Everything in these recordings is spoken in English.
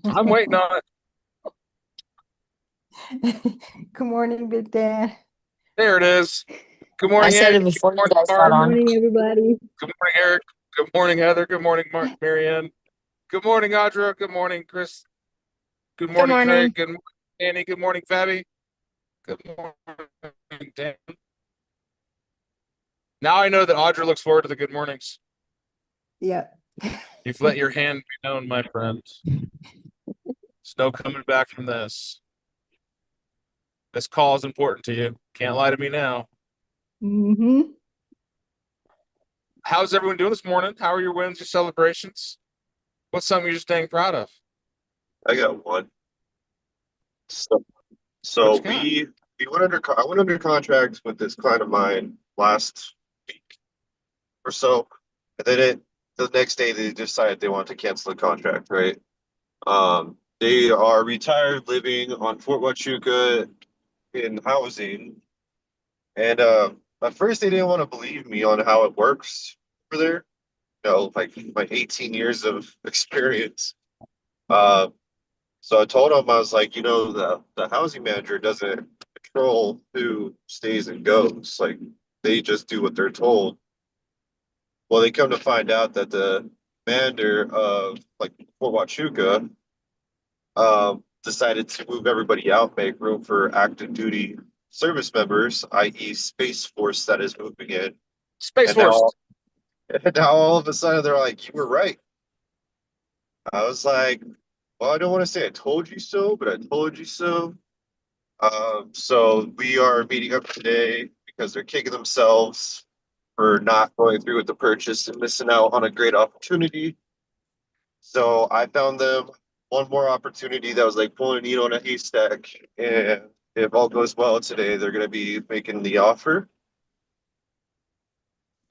I'm waiting on it. Good morning, Big Dan. There it is. Good I morning, said Andy. it Good before you morning, guys got Mark. Good on. morning, everybody. Good morning, Eric. Good morning, Heather. Good morning, Mark, Marianne. Good morning, Audra. Good morning, Chris. Good Good morning, Craig. morning. Good morning, Annie. Good morning, Fabi. Good morning, Dan. Now I know that Audra looks forward to the good mornings. Yeah. You've let your hand be known, my friend. There's no coming back from this. This call is important to you. Can't lie to me now. hmm How's everyone doing this morning? How are your wins, your celebrations? What's something you're just staying proud of? I got one. So, What so you got? we went I went under contract with this client of mine last week or so, and then the next day they decided they wanted to cancel the contract, right? They are retired living on Fort Huachuca in housing, and at first they didn't want to believe me on how it works over there. Like my 18 years of experience. Uh, So I told him, I was like, the housing manager doesn't control who stays and goes. Like they just do what they're told. Well, they come to find out that the commander of like Fort Huachuca decided to move everybody out, make room for active duty service members, i.e., Space Force that is moving in. Space And Force. and now all of a sudden they're like, you were right. I was like, well, I don't want to say I told you so, but I told you so. So we are meeting up today because they're kicking themselves for not going through with the purchase and missing out on a great opportunity. So I found them one more opportunity that was like pulling a needle in a haystack. And if all goes well today, they're going to be making the offer.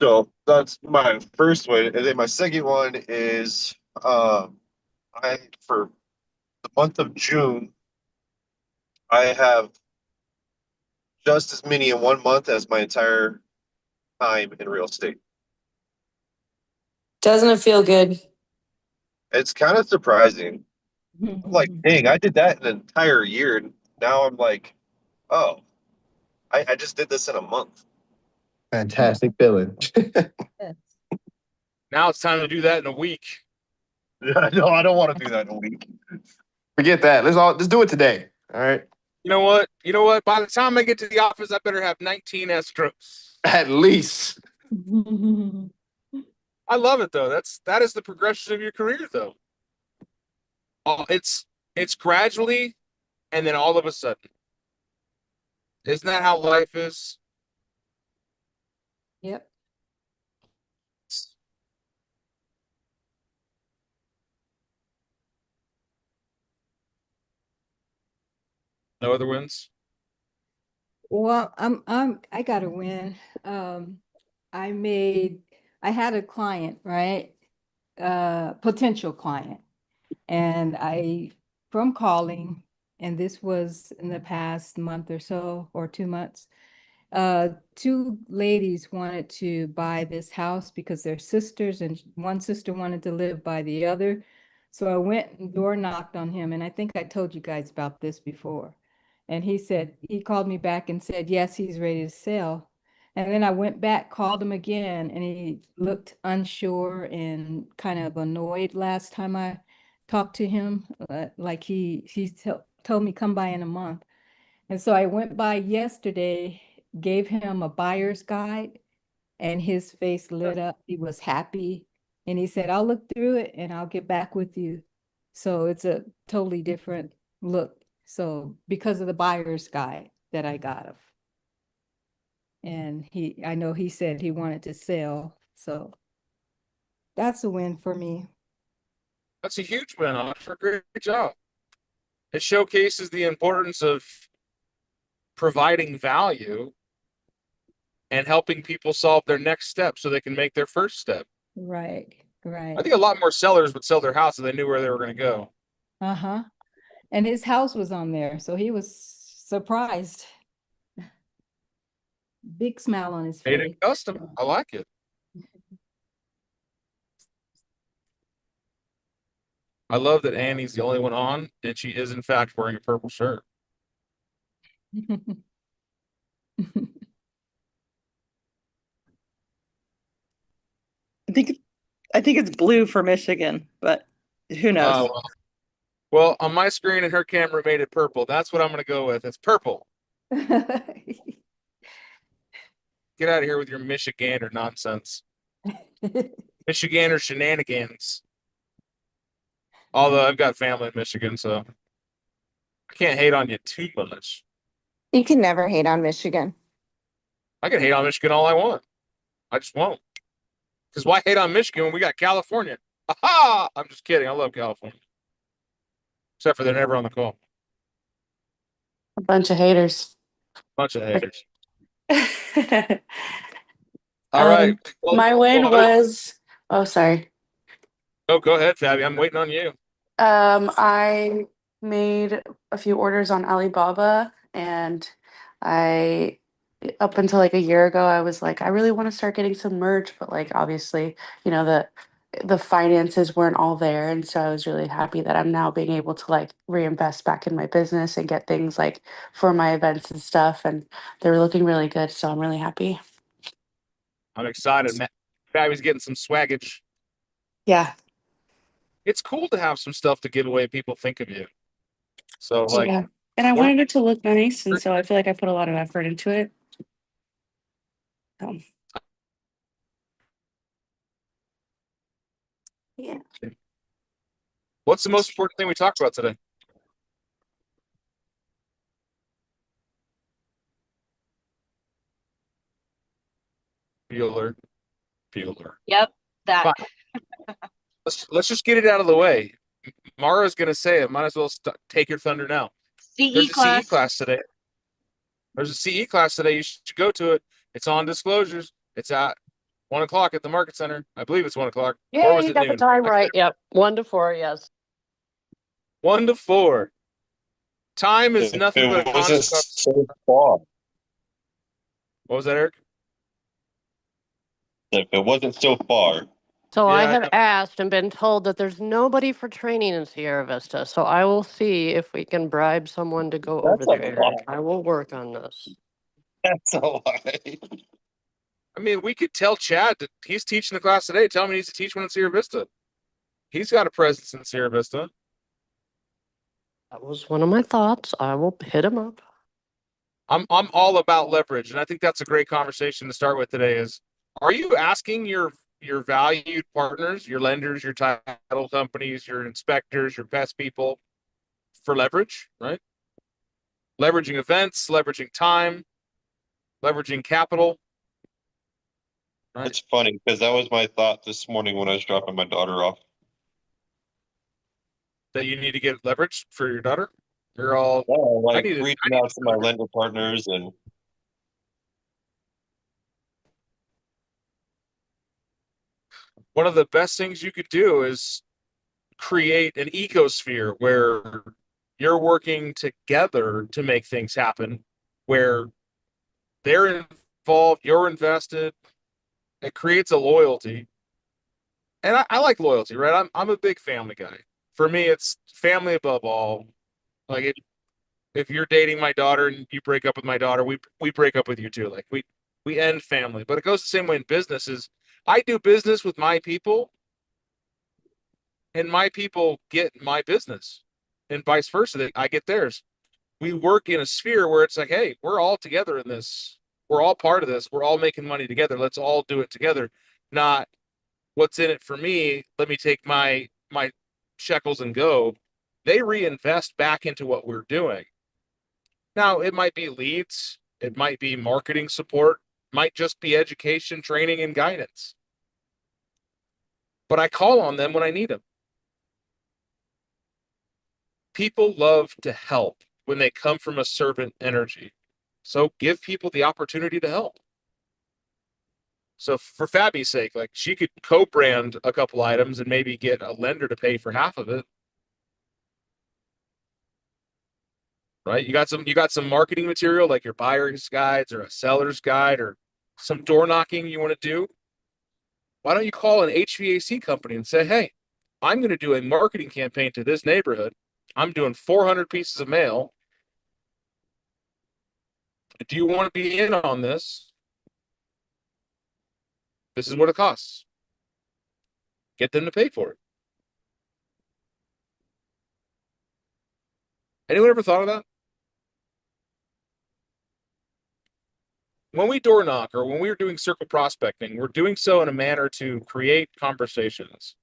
So that's my first one. And then my second one is I for the month of June, I have just as many in 1 month as my entire time in real estate. Doesn't it feel good? It's kind of surprising. I'm like, dang, I did that in an entire year. And now I'm like, oh, I just did this in a month. Fantastic feeling. Now it's time to do that in a week. No, I don't want to do that in a week. Forget that. Let's do it today. All right. You know what? You know what? By the time I get to the office, I better have 19 escrows. At least. I love it though. That is the progression of your career though. Oh, it's gradually and then all of a sudden. Isn't that how life is? Yep. No other wins? Well, I got to win. Um, I had a client, right? Potential client. And from calling, and this was in the past month or so, or 2 months, two ladies wanted to buy this house because they're sisters, and one sister wanted to live by the other. So I went and door knocked on him, and I think I told you guys about this before. And he called me back and said, yes, he's ready to sell. And then I went back, called him again, and he looked unsure and kind of annoyed last time I talked to him. Like told me come by in a month. And so I went by yesterday, gave him a buyer's guide, and his face lit up. He was happy. And he said, I'll look through it and I'll get back with you. So it's a totally different look. So because of the buyer's guide that I got him. And I know he said he wanted to sell. So that's a win for me. That's a huge win, Oscar. Great job. It showcases the importance of providing value and helping people solve their next step so they can make their first step. Right, I right. think a lot more sellers would sell their house if they knew where they were going to go. Uh-huh. And his house was on there. So he was surprised. Big smile on his Made it face. custom. I like it. I love that Annie's the only one on, and she is in fact wearing a purple shirt. I think it's blue for Michigan, but who knows? Oh, well, on my screen and her camera made it purple. That's what I'm gonna go with. It's purple. Get out of here with your Michigander nonsense. Michigander shenanigans. Although I've got family in Michigan, so I can't hate on you too much. You can never hate on Michigan. I can hate on Michigan all I want. I just won't. Because why hate on Michigan when we got California? Aha! I'm just kidding. I love California. Except for they're never on the call. A bunch of haters. Bunch of haters. All right. Well, My win was, oh, sorry. Oh, go ahead, Fabby. I'm waiting on you. I made a few orders on Alibaba, and up until like a year ago, I was like, I really want to start getting some merch, but like obviously, the finances weren't all there, and so I was really happy that I'm now being able to like reinvest back in my business and get things like for my events and stuff, and they're looking really good, so I'm really happy. I'm excited. Fabby's getting some swaggage. Yeah. It's cool to have some stuff to give away. People think of you. So like, Yeah. And I What- wanted it to look nice, and so I feel like I put a lot of effort into it. Yeah. what's the most important thing we talked about today? Bueller. Yep, that. Fine. Let's just get it out of the way. Mara's gonna say it. Might as well take your thunder now. There's CE a class. CE class today. There's a CE class today. You should go to it. It's on disclosures. It's at 1 o'clock at the Market Center. I believe it's 1 o'clock. Yeah, or was you it got the noon? time right. Yep. 1 to 4, yes. 1 to 4. Time is If nothing but a it wasn't construct. so far, What was that, Eric? if it wasn't so far, So I Yeah, I have know. asked and been told that there's nobody for training in Sierra Vista. So I will see if we can bribe someone to go That's over a there. lot. I will work on this. that's a lie. I mean, we could tell Chad that he's teaching the class today. Tell him he needs to teach one in Sierra Vista. He's got a presence in Sierra Vista. That was one of my thoughts. I will hit him up. I'm all about leverage, and I think that's a great conversation to start with today. Is are you asking your valued partners, your lenders, your title companies, your inspectors, your best people for leverage, right? Leveraging events, leveraging time, leveraging capital. Right. It's funny because that was my thought this morning when I was dropping my daughter off. That you need to get leverage for your daughter. You're all Oh, like need to- reaching out to my lender partners and one of the best things you could do is create an ecosphere where you're working together to make things happen, where they're involved, you're invested. It creates a loyalty. And I like loyalty, right? I'm a big family guy. For me, it's family above all. Like if you're dating my daughter and you break up with my daughter, we break up with you too. Like we end family. But it goes the same way in business. Is I do business with my people, and my people get my business, and vice versa. I get theirs. We work in a sphere where it's like, hey, we're all together in this. We're all part of this. We're all making money together. Let's all do it together. Not what's in it for me. Let me take my shekels and go. They reinvest back into what we're doing. Now, it might be leads, it might be marketing support, might just be education, training, and guidance. But I call on them when I need them. People love to help when they come from a servant energy. So give people the opportunity to help. So for Fabby's sake, like she could co-brand a couple items and maybe get a lender to pay for half of it. Right? You got some marketing material like your buyer's guides or a seller's guide or some door knocking you want to do. Why don't you call an HVAC company and say, hey, I'm going to do a marketing campaign to this neighborhood. I'm doing 400 pieces of mail. Do you want to be in on this? This is what it costs. Get them to pay for it. Anyone ever thought of that? When we door knock or when we're doing circle prospecting, we're doing so in a manner to create conversations.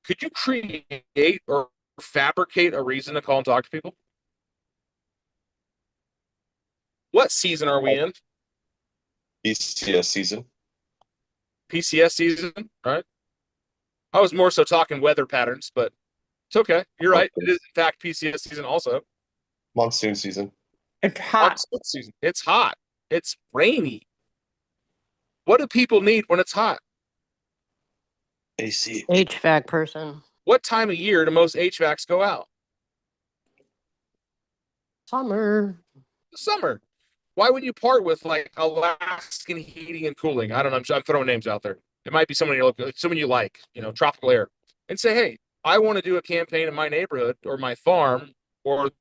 Could you create or fabricate a reason to call and talk to people? What season are we in? PCS season. PCS season, right? I was more so talking weather patterns, but it's okay. You're right. It is in fact PCS season also. Monsoon season. It's hot. Monsoon season. It's hot. It's rainy. What do people need when it's hot? AC. HVAC person. What time of year do most HVACs go out? Summer. Summer. Why would you part with like Alaskan heating and cooling? I don't know. I'm throwing names out there. It might be someone you like, Tropical Air, and say, hey, I want to do a campaign in my neighborhood or my farm or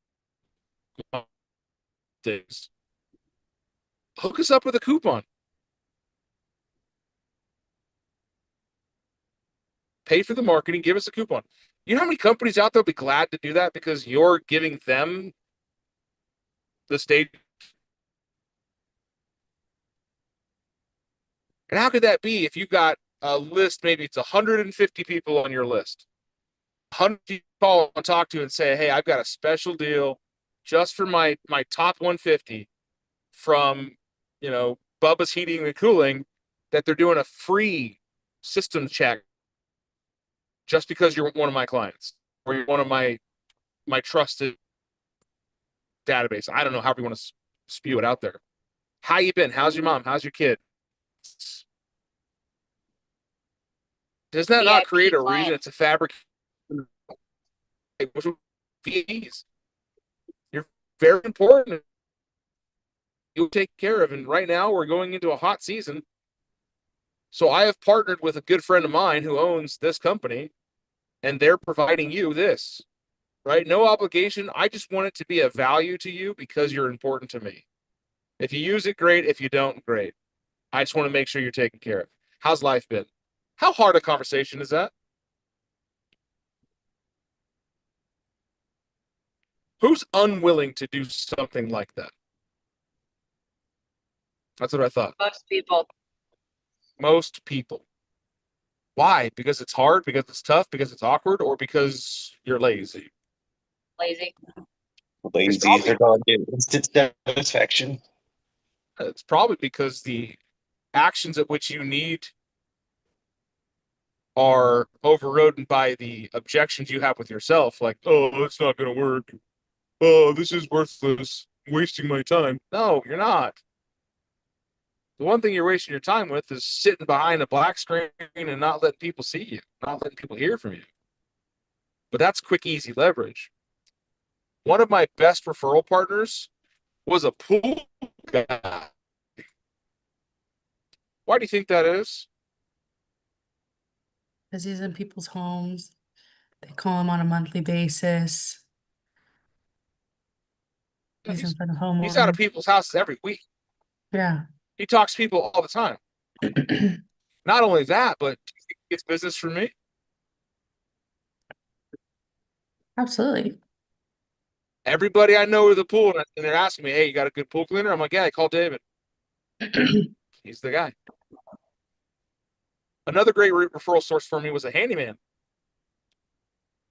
things. Hook us up with a coupon. Pay for the marketing, give us a coupon. You know how many companies out there will be glad to do that because you're giving them the stage? And how could that be if you got a list, maybe it's 150 people on your list? 100 people call and talk to and say, hey, I've got a special deal just for my top 150 from, Bubba's Heating and Cooling, that they're doing a free system check just because you're one of my clients or you're one of my trusted database. I don't know, however you want to spew it out there. How you been? How's your mom? How's your kid? Does that not create a reason? It's a fabric. Fees. You're very important. You'll take care of. And right now we're going into a hot season. So I have partnered with a good friend of mine who owns this company, and they're providing you this, right? No obligation. I just want it to be a value to you because you're important to me. If you use it, great. If you don't, great. I just want to make sure you're taken care of. How's life been? How hard a conversation is that? Who's unwilling to do something like that? That's what I thought. Most people. Most people. Why? Because it's hard, because it's tough, because it's awkward, or because you're lazy? Lazy. Lazy. probably- They're gonna get instant satisfaction. It's probably because the actions at which you need are overridden by the objections you have with yourself, like, oh, it's not going to work. Oh, this is worthless. Wasting my time. No, you're not. The one thing you're wasting your time with is sitting behind a black screen and not letting people see you, not letting people hear from you. But that's quick, easy leverage. One of my best referral partners was a pool guy. Why do you think that is? Because he's in people's homes. They call him on a monthly basis. He's in front of homeowners. He's out of people's houses every week. Yeah. He talks to people all the time. Not only that, but he gets business from me. Absolutely. Everybody I know with a pool, and they're asking me, hey, you got a good pool cleaner? I'm like, yeah, I call David. He's the guy. Another great referral source for me was a handyman.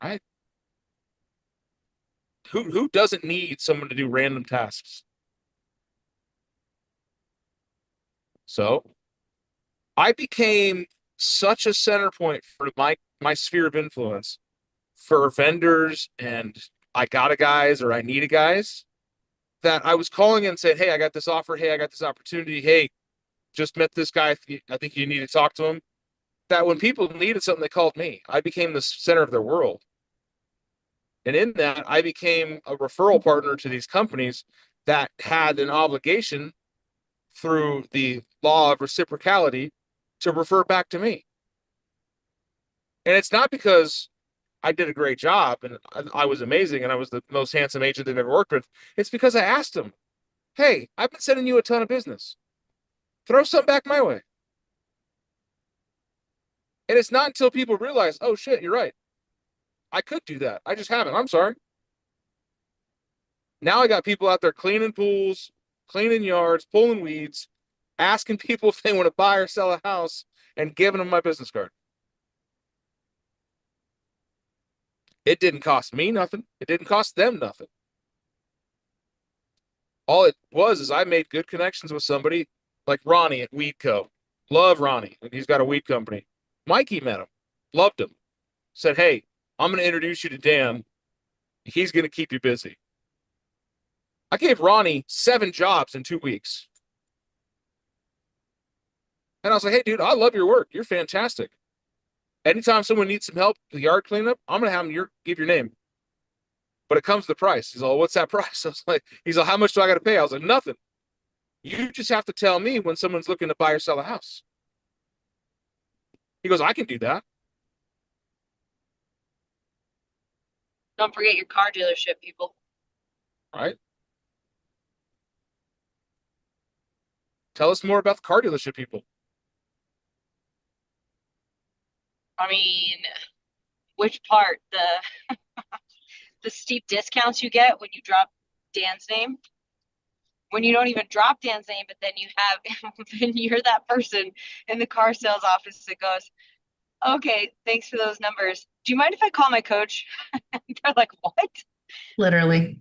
Right? Who doesn't need someone to do random tasks? So I became such a center point for my sphere of influence for vendors and I got a guys or I need a guys that I was calling and saying, hey, I got this offer. Hey, I got this opportunity. Hey, just met this guy. I think you need to talk to him. That when people needed something, they called me. I became the center of their world. And in that, I became a referral partner to these companies that had an obligation through the law of reciprocality to refer back to me. And it's not because I did a great job and I was amazing and I was the most handsome agent they've ever worked with. It's because I asked them, hey, I've been sending you a ton of business. Throw something back my way. And it's not until people realize, oh shit, you're right. I could do that. I just haven't. I'm sorry. Now I got people out there cleaning pools, cleaning yards, pulling weeds, asking people if they want to buy or sell a house, and giving them my business card. It didn't cost me nothing. It didn't cost them nothing. All it was is I made good connections with somebody like Ronnie at Weed Co. Love Ronnie. He's got a weed company. Mikey met him. Loved him. Said, hey, I'm going to introduce you to Dan. He's going to keep you busy. I gave Ronnie 7 jobs in 2 weeks. And I was like, hey, dude, I love your work. You're fantastic. Anytime someone needs some help with yard cleanup, I'm going to have them give your name. But it comes to the price. He's like, what's that price? I was like, he's like, how much do I got to pay? I was like, nothing. You just have to tell me when someone's looking to buy or sell a house. He goes, I can do that. Don't forget your car dealership, people. All right. Tell us more about the car dealership people. I mean, which part? The the steep discounts you get when you drop Dan's name? When you don't even drop Dan's name, but then you have, then you're that person in the car sales office that goes, okay, thanks for those numbers. Do you mind if I call my coach? They're like, what? Literally.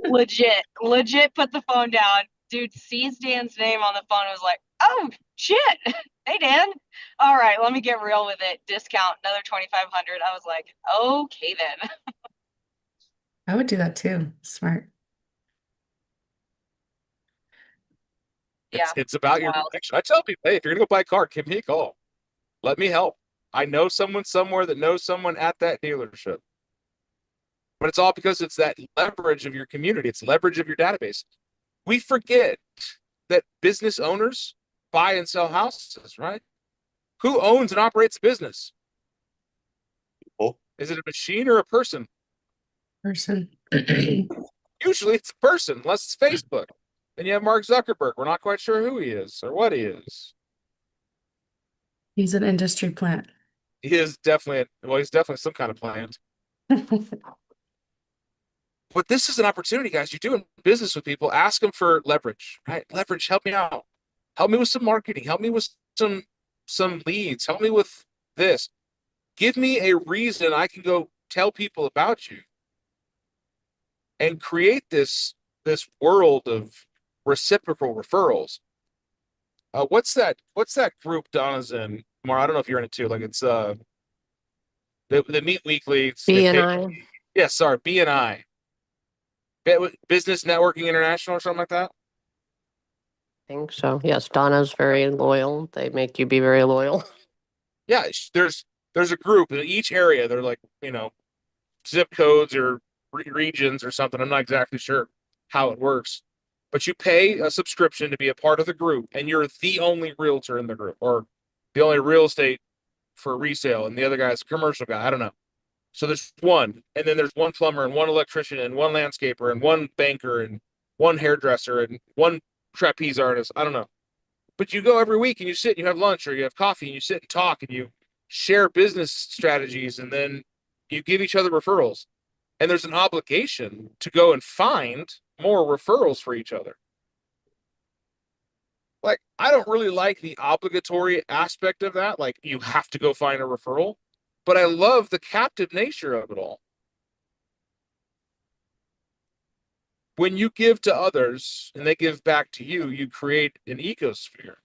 Legit put the phone down. Dude sees Dan's name on the phone and was like, oh, shit. Hey, Dan. All right, let me get real with it. Discount, another 2,500. I was like, okay, then. I would do that too. Smart. Yeah. It's about your wild. connection. I tell people, hey, if you're going to go buy a car, give me a call. Let me help. I know someone somewhere that knows someone at that dealership. But it's all because it's that leverage of your community. It's leverage of your database. We forget that business owners buy and sell houses, right? Who owns and operates a business? People. Is it a machine or a person? Person. Usually it's a person, unless it's Facebook. Then you have Mark Zuckerberg. We're not quite sure who he is or what he is. He's an industry plant. He is definitely, he's definitely some kind of plant. But this is an opportunity, guys. You're doing business with people. Ask them for leverage, right? Leverage, help me out. Help me with some marketing. Help me with some leads. Help me with this. Give me a reason I can go tell people about you and create this world of reciprocal referrals. What's that group Donna's in? Mar, I don't know if you're in it too. Like it's they meet weekly. BNI. Yes, sorry, BNI. Business Networking International or something like that. I think so. Yes, Donna's very loyal. They make you be very loyal. Yeah, there's a group in each area. They're like, zip codes or regions or something. I'm not exactly sure how it works, but you pay a subscription to be a part of the group, and you're the only realtor in the group or the only real estate for resale, and the other guy's a commercial guy. I don't know. So there's one, and then there's one plumber and one electrician and one landscaper and one banker and one hairdresser and one trapeze artist. I don't know. But you go every week and you sit and you have lunch or you have coffee and you sit and talk and you share business strategies and then you give each other referrals. And there's an obligation to go and find more referrals for each other. Like, I don't really like the obligatory aspect of that. Like, you have to go find a referral. But I love the captive nature of it all. When you give to others and they give back to you, you create an ecosphere.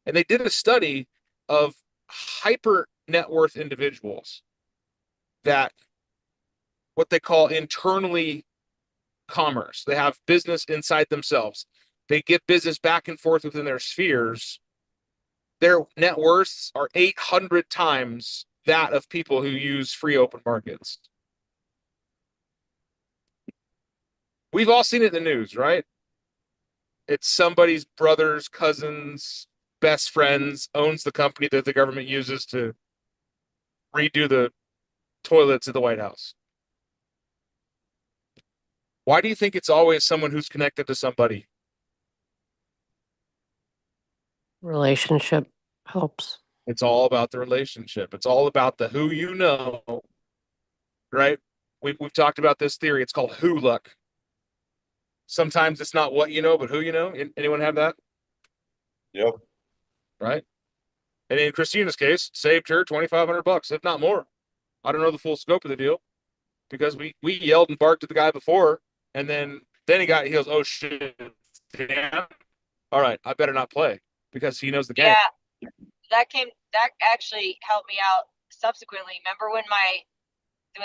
And they did a study of hyper net worth individuals that what they call internally commerce. They have business inside themselves. They get business back and forth within their spheres. Their net worths are 800 times that of people who use free open markets. We've all seen it in the news, right? It's somebody's brother's cousin's best friends owns the company that the government uses to redo the toilets at the White House? Why do you think it's always someone who's connected to somebody? Relationship helps. It's all about the relationship. It's all about the who you know, right? We've talked about this theory. It's called who luck. Sometimes it's not what you know, but who you know. Anyone have that? Yep. Right? And in Christina's case, saved her $2,500, if not more. I don't know the full scope of the deal because we yelled and barked at the guy before, and then he goes, oh shit, damn. All right, I better not play because he knows the game. Yeah, that actually helped me out subsequently. Remember when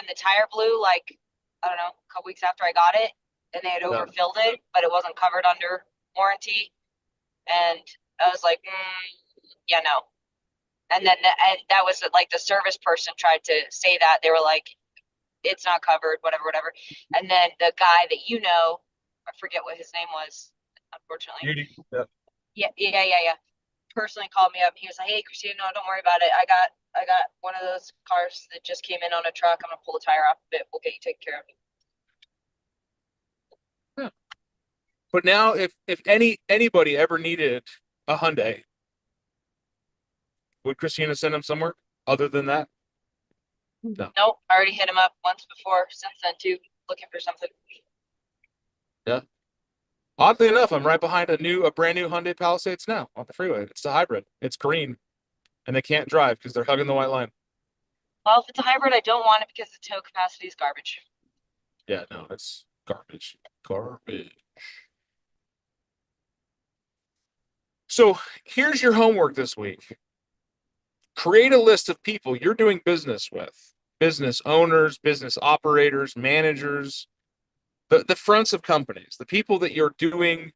the tire blew, like, I don't know, a couple weeks after I got it, and they had overfilled it, but it wasn't covered under warranty. And I was like, yeah, no. And then that was like the service person tried to say that. They were like, it's not covered, whatever. And then the guy that I forget what his name was, unfortunately. Yeah. Personally called me up. He was like, hey, Christina, no, don't worry about it. I got one of those cars that just came in on a truck. I'm gonna pull the tire off of it. We'll get you taken care of. Yeah. But now if anybody ever needed a Hyundai, would Christina send him somewhere other than that? No. Nope. I already hit him up once before, since then too, looking for something. Yeah. Oddly enough, I'm right behind a brand new Hyundai Palisades now on the freeway. It's a hybrid. It's green, and they can't drive because they're hugging the white line. Well, if it's a hybrid, I don't want it because the tow capacity is garbage. Yeah, no, it's garbage. Garbage. So here's your homework this week. Create a list of people you're doing business with. Business owners, business operators, managers, the fronts of companies, the people that you're doing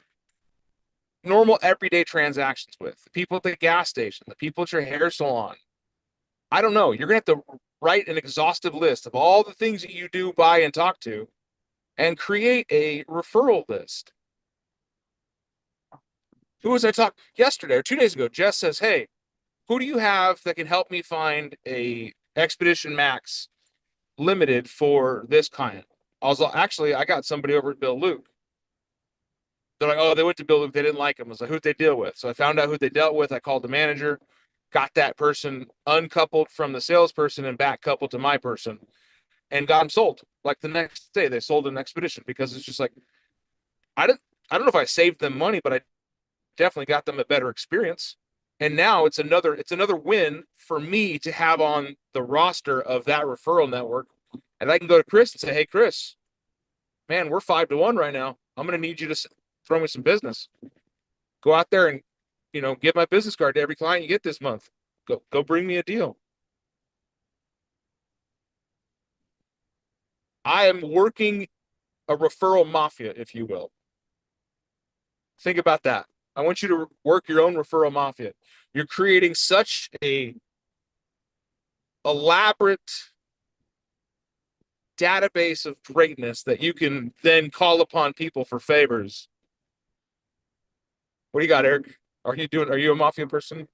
normal everyday transactions with, the people at the gas station, the people at your hair salon. I don't know. You're going to have to write an exhaustive list of all the things that you do, buy, and talk to, and create a referral list. Who was I talking yesterday or 2 days ago? Jess says, hey, who do you have that can help me find a Expedition Max Limited for this client? I got somebody over at Bill Luke. They're like, oh, they went to Bill Luke. They didn't like him. I was like, who'd they deal with? So I found out who they dealt with. I called the manager, got that person uncoupled from the salesperson and back coupled to my person, and got them sold. Like the next day, they sold an Expedition because it's just like, I don't know if I saved them money, but I definitely got them a better experience. And now it's another win for me to have on the roster of that referral network. And I can go to Chris and say, hey, Chris, man, we're 5-1 right now. I'm going to need you to throw me some business. Go out there and, give my business card to every client you get this month. Go bring me a deal. I am working a referral mafia, if you will. Think about that. I want you to work your own referral mafia. You're creating such a elaborate database of greatness that you can then call upon people for favors. What do you got, Eric? Are you a mafia person?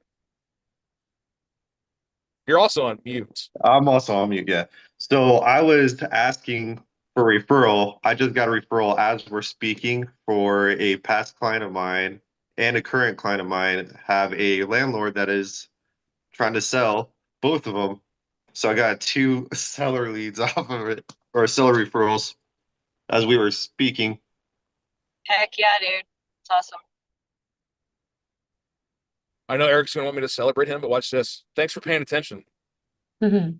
You're also on mute. I'm also on mute, yeah. So I was asking for referral. I just got a referral as we're speaking for a past client of mine and a current client of mine have a landlord that is trying to sell, both of them. So I got 2 seller leads off of it, or seller referrals as we were speaking. Heck yeah, dude. It's awesome. I know Eric's going to want me to celebrate him, but watch this. Thanks for paying attention. Mhm.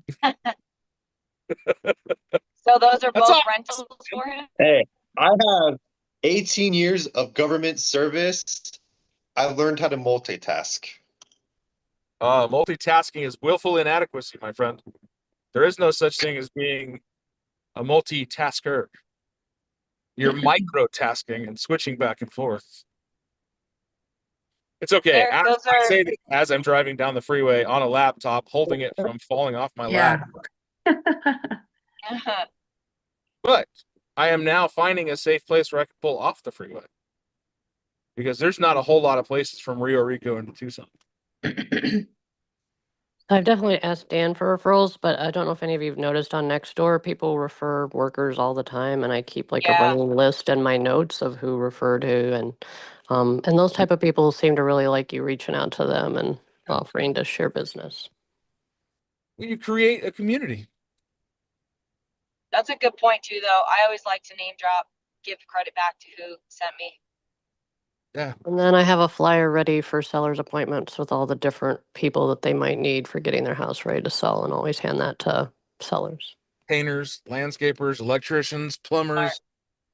So those are That's both awesome. rentals for him? Hey, I have 18 years of government service. I've learned how to multitask. Multitasking is willful inadequacy, my friend. There is no such thing as being a multitasker. You're microtasking and switching back and forth. It's okay. Eric, I say that as I'm driving down the freeway on a laptop, holding it from falling off my lap. Yeah. But I am now finding a safe place where I can pull off the freeway. Because there's not a whole lot of places from Rio Rico into Tucson. I've definitely asked Dan for referrals, but I don't know if any of you have noticed on Nextdoor, people refer workers all the time, and I keep like a Yeah. running list in my notes of who referred who, and those type of people seem to really like you reaching out to them and offering to share business. You create a community. That's a good point too, though. I always like to name drop, give credit back to who sent me. Yeah. And then I have a flyer ready for sellers appointments with all the different people that they might need for getting their house ready to sell, and always hand that to sellers. Painters, landscapers, electricians, plumbers,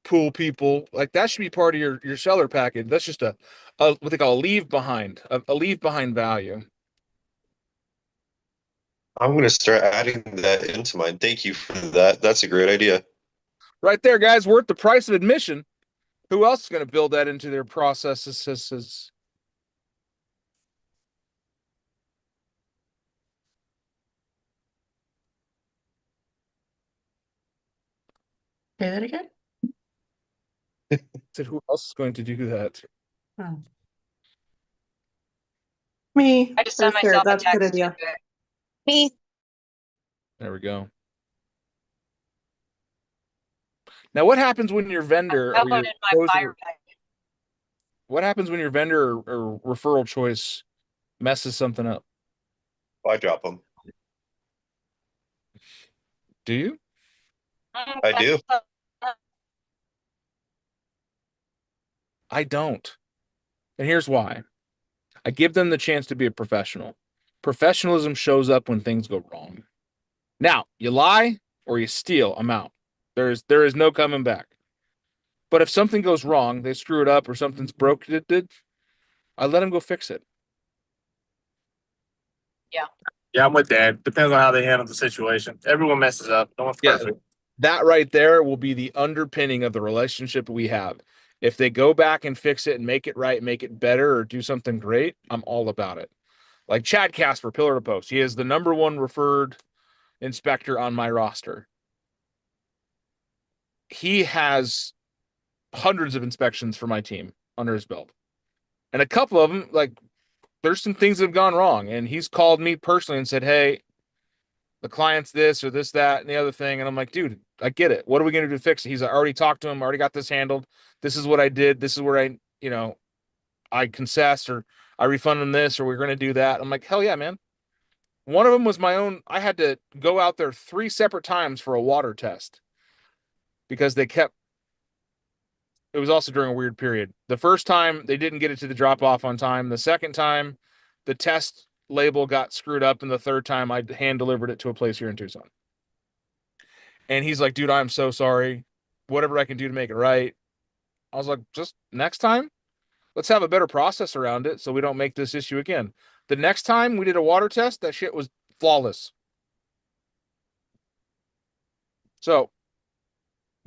pool people. Like that should be part of your seller package. That's just a what they call a leave behind, a leave behind value. I'm gonna start adding that into mine. Thank you for that. That's a great idea. Right there, guys, worth the price of admission. Who else is going to build that into their processes? Say that again? Said who else is going to do that? Oh. Me, I just for sent sure. myself a That's a good text. idea. Me. There we go. Now, what happens when your vendor I or put your in my chosen- fire pack. what happens when your vendor or referral choice messes something up? I drop them. Do you? I do. I don't. And here's why. I give them the chance to be a professional. Professionalism shows up when things go wrong. Now, you lie or you steal, I'm out. There is no coming back. But if something goes wrong, they screw it up or something's broken, I let them go fix it. Yeah, I'm with Dad. Depends on how they handle the situation. Everyone messes up. No one's Yeah. perfect. That right there will be the underpinning of the relationship we have. If they go back and fix it and make it right, make it better, or do something great, I'm all about it. Like Chad Casper, Pillar to Post. He is the #1 referred inspector on my roster. He has hundreds of inspections for my team under his belt. And a couple of them, like, there's some things that have gone wrong. And he's called me personally and said, hey, the client's this or this, that, and the other thing. And I'm like, dude, I get it. What are we going to do to fix it? He's already talked to him, already got this handled. This is what I did. This is where I concessed or I refund him this or we're going to do that. I'm like, hell yeah, man. One of them was my own. I had to go out there 3 separate times for a water test because it was also during a weird period. The first time they didn't get it to the drop off on time. The second time the test label got screwed up. And the third time I hand delivered it to a place here in Tucson. And he's like, dude, I'm so sorry. Whatever I can do to make it right. I was like, just next time, let's have a better process around it so we don't make this issue again. The next time we did a water test, that shit was flawless. So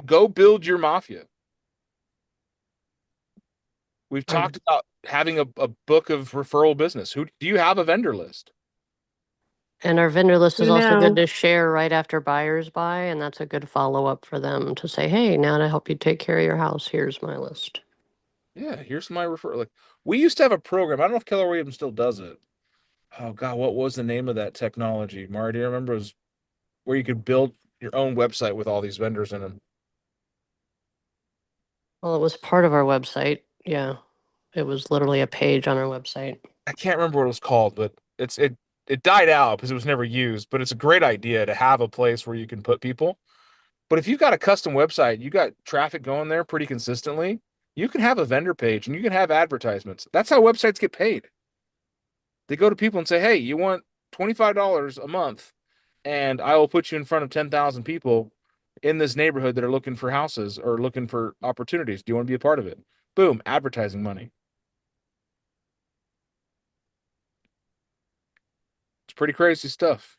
go build your mafia. We've talked about having a book of referral business. Who do you have a vendor list? And our vendor list is also No. good to share right after buyers buy, and that's a good follow-up for them to say, hey, now to help you take care of your house, here's my list. Yeah, here's my referral. Like, we used to have a program. I don't know if Keller Williams still does it. Oh God, what was the name of that technology? Mara, do you remember? It was where you could build your own website with all these vendors in them. Well, it was part of our website. Yeah. It was literally a page on our website. I can't remember what it was called, but it died out because it was never used. But it's a great idea to have a place where you can put people. But if you've got a custom website, you got traffic going there pretty consistently, you can have a vendor page and you can have advertisements. That's how websites get paid. They go to people and say, hey, you want $25 a month, and I will put you in front of 10,000 people in this neighborhood that are looking for houses or looking for opportunities. Do you want to be a part of it? Boom, advertising money. It's pretty crazy stuff.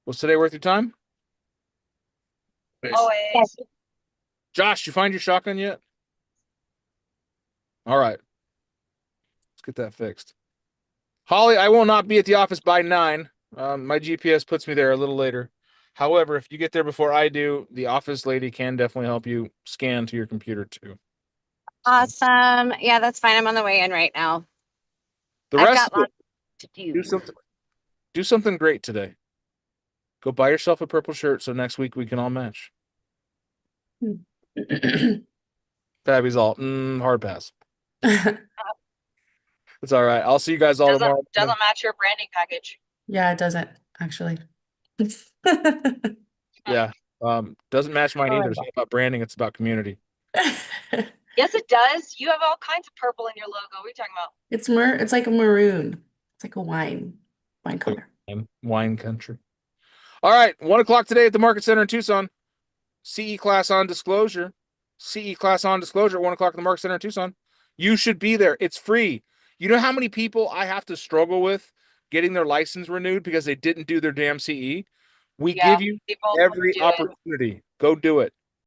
Was today worth your time? Always. Josh, you find your shotgun yet? All right. Let's get that fixed. Holly, I will not be at the office by 9. My GPS puts me there a little later. However, if you get there before I do, the office lady can definitely help you scan to your computer too. Awesome. Yeah, that's fine. I'm on the way in right now. The I've rest got of it, lots to do. do something. Do something great today. Go buy yourself a purple shirt so next week we can all match. Fabby's all, hard pass. It's all right. I'll see you guys all tomorrow. Doesn't match your branding package. Yeah, it doesn't actually. Yeah. Doesn't match mine either. It's not about branding, it's about community. Yes, it does. You have all kinds of purple in your logo. What are you talking about? It's like a maroon. It's like a wine color. Wine country. All right, 1:00 today at the Market Center in Tucson. CE class on disclosure. CE class on disclosure at 1:00 at the Market Center in Tucson. You should be there. It's free. You know how many people I have to struggle with getting their license renewed because they didn't do their damn CE? We Yeah, give you people every do it. opportunity. Go do it.